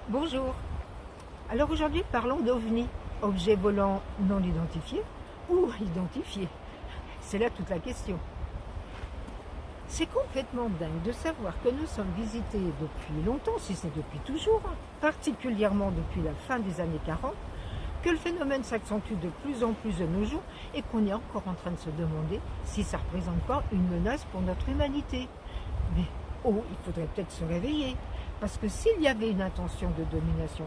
Bonjour. Alors aujourd'hui, parlons d'OVNI, objets volants non identifiés ou identifiés. C'est là toute la question. C'est complètement dingue de savoir que nous sommes visités depuis longtemps, si c'est depuis toujours, particulièrement depuis la fin des années 40, que le phénomène s'accentue de plus en plus de nos jours et qu'on est encore en train de se demander si ça représente pas une menace pour notre humanité. Mais il faudrait peut-être se réveiller, parce que s'il y avait une intention de domination,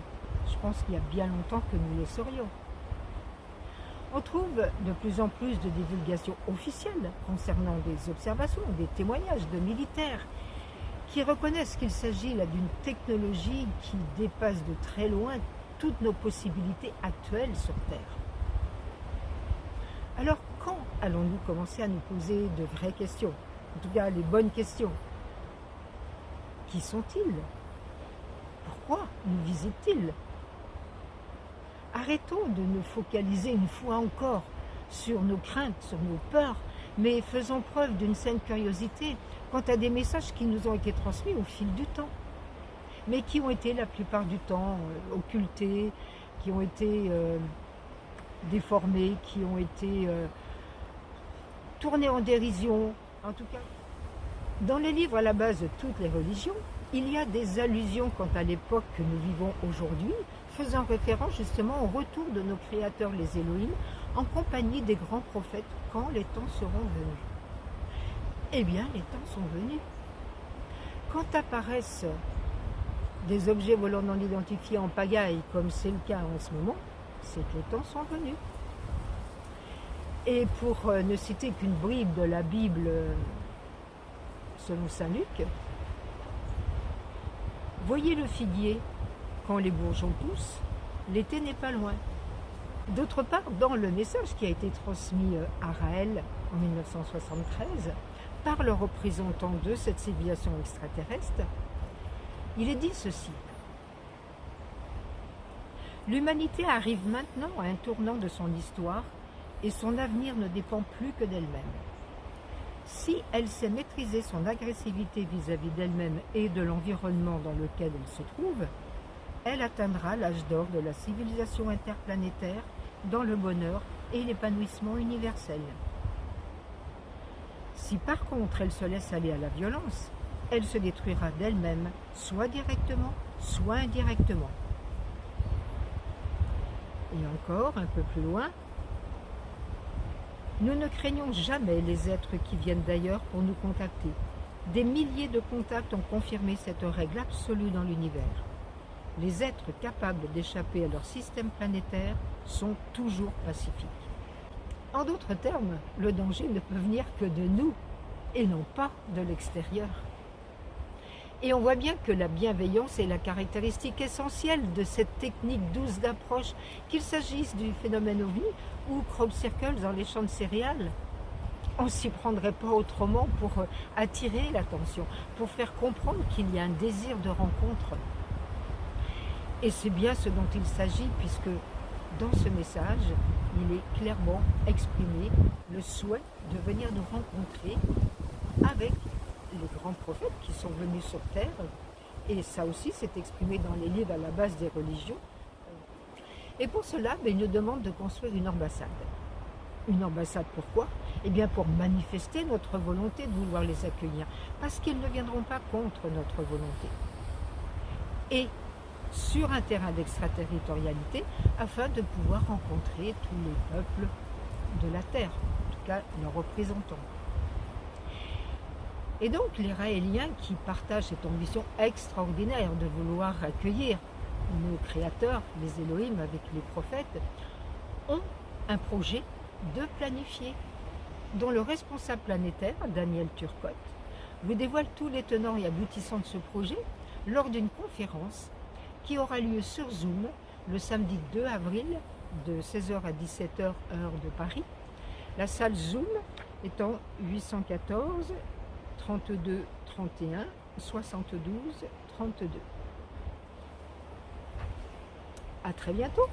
je pense qu'il y a bien longtemps que nous les saurions. On trouve de plus en plus de divulgations officielles concernant des observations, des témoignages de militaires qui reconnaissent qu'il s'agit là d'une technologie qui dépasse de très loin toutes nos possibilités actuelles sur Terre. Alors quand allons-nous commencer à nous poser de vraies questions? En tout cas, les bonnes questions. Qui sont-ils? Pourquoi nous visitent-ils? Arrêtons de nous focaliser une fois encore sur nos craintes, sur nos peurs, mais faisons preuve d'une saine curiosité quant à des messages qui nous ont été transmis au fil du temps, mais qui ont été la plupart du temps occultés, qui ont été déformés, qui ont été tournés en dérision. En tout cas, dans les livres à la base de toutes les religions, il y a des allusions quant à l'époque que nous vivons aujourd'hui, faisant référence justement au retour de nos créateurs, les Elohim, en compagnie des grands prophètes, quand les temps seront venus. Eh bien, les temps sont venus. Quand apparaissent des objets volants non identifiés en pagaille, comme c'est le cas en ce moment, c'est que les temps sont venus. Et pour ne citer qu'une bribe de la Bible, selon saint Luc, voyez le figuier, quand les bourgeons poussent, l'été n'est pas loin. D'autre part, dans le message qui a été transmis à Raël en 1973, par le représentant de cette civilisation extraterrestre, il est dit ceci. L'humanité arrive maintenant à un tournant de son histoire et son avenir ne dépend plus que d'elle-même. Si elle sait maîtriser son agressivité vis-à-vis d'elle-même et de l'environnement dans lequel elle se trouve, elle atteindra l'âge d'or de la civilisation interplanétaire dans le bonheur et l'épanouissement universel. Si par contre elle se laisse aller à la violence, elle se détruira d'elle-même, soit directement, soit indirectement. Et encore un peu plus loin, nous ne craignons jamais les êtres qui viennent d'ailleurs pour nous contacter. Des milliers de contacts ont confirmé cette règle absolue dans l'univers. Les êtres capables d'échapper à leur système planétaire sont toujours pacifiques. En d'autres termes, le danger ne peut venir que de nous et non pas de l'extérieur. Et on voit bien que la bienveillance est la caractéristique essentielle de cette technique douce d'approche, qu'il s'agisse du phénomène OVNI ou crop circles dans les champs de céréales. On ne s'y prendrait pas autrement pour attirer l'attention, pour faire comprendre qu'il y a un désir de rencontre. Et c'est bien ce dont il s'agit, puisque dans ce message, il est clairement exprimé le souhait de venir nous rencontrer avec les grands prophètes qui sont venus sur Terre, et ça aussi c'est exprimé dans les livres à la base des religions. Et pour cela, ils nous demandent de construire une ambassade. Une ambassade pourquoi? Eh bien pour manifester notre volonté de vouloir les accueillir, parce qu'ils ne viendront pas contre notre volonté. Et sur un terrain d'extraterritorialité, afin de pouvoir rencontrer tous les peuples de la Terre, en tout cas leurs représentants. Et donc les Raéliens qui partagent cette ambition extraordinaire de vouloir accueillir nos créateurs, les Elohim avec les prophètes, ont un projet de planifier, dont le responsable planétaire, Daniel Turcotte, vous dévoile tous les tenants et aboutissants de ce projet lors d'une conférence qui aura lieu sur Zoom le samedi 2 avril de 16h à 17h heure de Paris. La salle Zoom étant 814 32 31 72 32. À très bientôt.